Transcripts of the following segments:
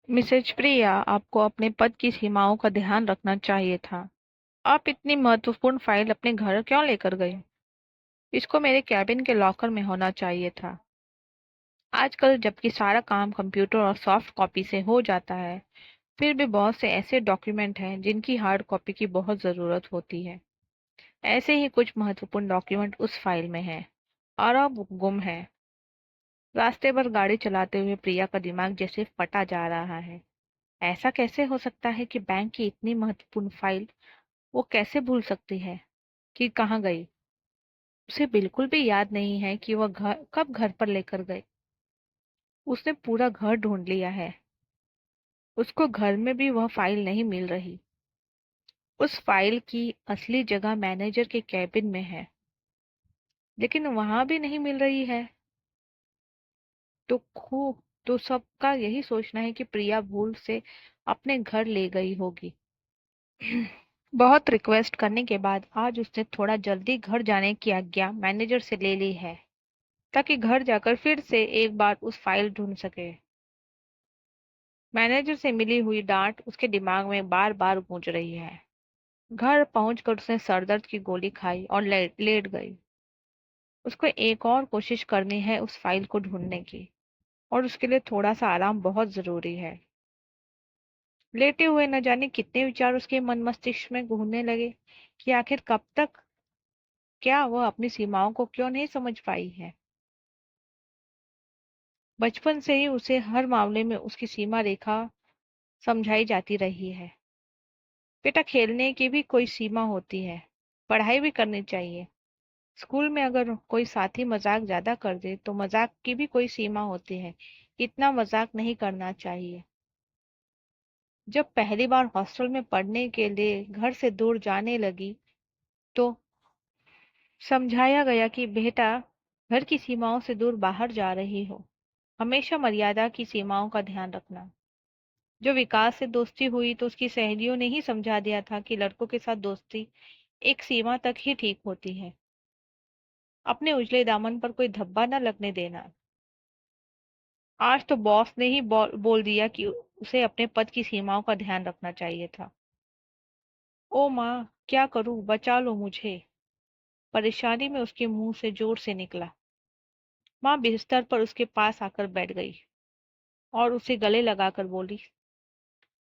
Mrs प्रिया, आपको अपने पद की सीमाओं का ध्यान रखना चाहिए था। आप इतनी महत्वपूर्ण फाइल अपने घर क्यों लेकर गए? इसको मेरे कैबिन के लॉकर में होना चाहिए था। आजकल जबकि सारा काम कंप्यूटर और सॉफ्ट कॉपी से हो जाता है, फिर भी बहुत से ऐसे डॉक्यूमेंट हैं जिनकी हार्ड कॉपी की बहुत ज़रूरत होती है। ऐसे ही कुछ महत्वपूर्ण डॉक्यूमेंट उस फाइल में हैं और अब गुम है। रास्ते पर गाड़ी चलाते हुए प्रिया का दिमाग जैसे फटा जा रहा है। ऐसा कैसे हो सकता है कि बैंक की इतनी महत्वपूर्ण फाइल वो कैसे भूल सकती है कि कहाँ गई? उसे बिल्कुल भी याद नहीं है कि वह कब घर पर लेकर गई। उसने पूरा घर ढूंढ लिया है। उसको घर में भी वह फाइल नहीं मिल रही। उस फाइल की असली जगह मैनेजर के कैबिन में है, लेकिन वहां भी नहीं मिल रही है। तो खूब तो सबका यही सोचना है कि प्रिया भूल से अपने घर ले गई होगी। बहुत रिक्वेस्ट करने के बाद आज उसने थोड़ा जल्दी घर जाने की आज्ञा मैनेजर से ले ली है, ताकि घर जाकर फिर से एक बार उस फाइल ढूंढ सके। मैनेजर से मिली हुई डांट उसके दिमाग में बार बार गूंज रही है। घर पहुंचकर उसने सरदर्द की गोली खाई और लेट गई। उसको एक और कोशिश करनी है उस फाइल को ढूंढने की, और उसके लिए थोड़ा सा आराम बहुत जरूरी है। लेटे हुए न जाने कितने विचार उसके मन मस्तिष्क में घूमने लगे कि आखिर कब तक, क्या वह अपनी सीमाओं को क्यों नहीं समझ पाई है। बचपन से ही उसे हर मामले में उसकी सीमा रेखा समझाई जाती रही है। बेटा, खेलने की भी कोई सीमा होती है, पढ़ाई भी करनी चाहिए। स्कूल में अगर कोई साथी मजाक ज्यादा कर दे तो मजाक की भी कोई सीमा होती है। इतना मजाक नहीं करना चाहिए। जब पहली बार हॉस्टल में पढ़ने के लिए घर से दूर जाने लगी तो समझाया गया कि बेटा, घर की सीमाओं से दूर बाहर जा रही हो, हमेशा मर्यादा की सीमाओं का ध्यान रखना। जो विकास से दोस्ती हुई तो उसकी सहेलियों ने ही समझा दिया था कि लड़कों के साथ दोस्ती एक सीमा तक ही ठीक होती है। अपने उजले दामन पर कोई धब्बा न लगने देना। आज तो बॉस ने ही बोल दिया कि उसे अपने पद की सीमाओं का ध्यान रखना चाहिए था। ओ माँ, क्या करूं, बचा लो मुझे। परेशानी में उसके मुंह से जोर से निकला। माँ बिस्तर पर उसके पास आकर बैठ गई और उसे गले लगाकर बोली,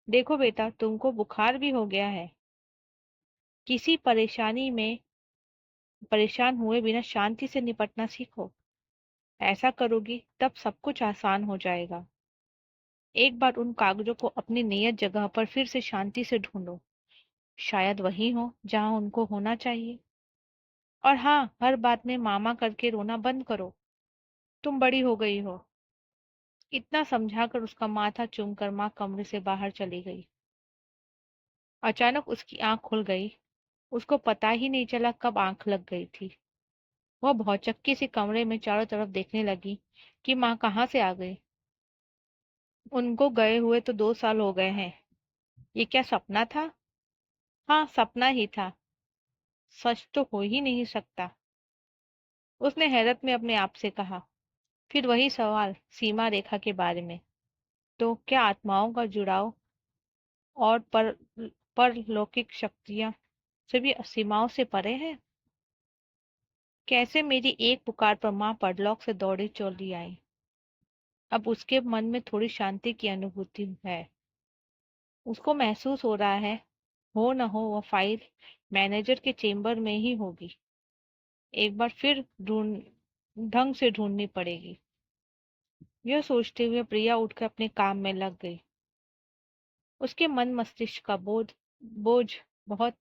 देखो बेटा, तुमको बुखार भी हो गया है। किसी परेशानी में परेशान हुए बिना शांति से निपटना सीखो। ऐसा करोगी तब सब कुछ आसान हो जाएगा। एक बार उन कागजों को अपनी नियत जगह पर फिर से शांति से ढूंढो। शायद वही हो जहां उनको होना चाहिए। और हाँ, हर बात में मामा करके रोना बंद करो। तुम बड़ी हो गई हो। इतना समझाकर उसका माथा चूमकर माँ कमरे से बाहर चली गई। अचानक उसकी आंख खुल गई। उसको पता ही नहीं चला कब आंख लग गई थी। वह भौचक्की से कमरे में चारों तरफ देखने लगी कि माँ कहाँ से आ गई। उनको गए हुए तो 2 साल हो गए हैं। ये क्या सपना था? हाँ, सपना ही था। सच तो हो ही नहीं सकता, उसने हैरत में अपने आप से कहा। फिर वही सवाल सीमा रेखा के बारे में। तो क्या आत्माओं का जुड़ाव और परलौकिक शक्तियां सभी सीमाओं से परे है? कैसे मेरी एक पुकार पर माँ परलौक से दौड़ी चली आई। अब उसके मन में थोड़ी शांति की अनुभूति है। उसको महसूस हो रहा है, हो न हो वह फाइल मैनेजर के चेम्बर में ही होगी। एक बार फिर ढंग से ढूंढनी पड़ेगी। यह सोचते हुए प्रिया उठकर अपने काम में लग गई। उसके मन मस्तिष्क का बोझ बहुत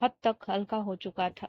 हद तक हल्का हो चुका था।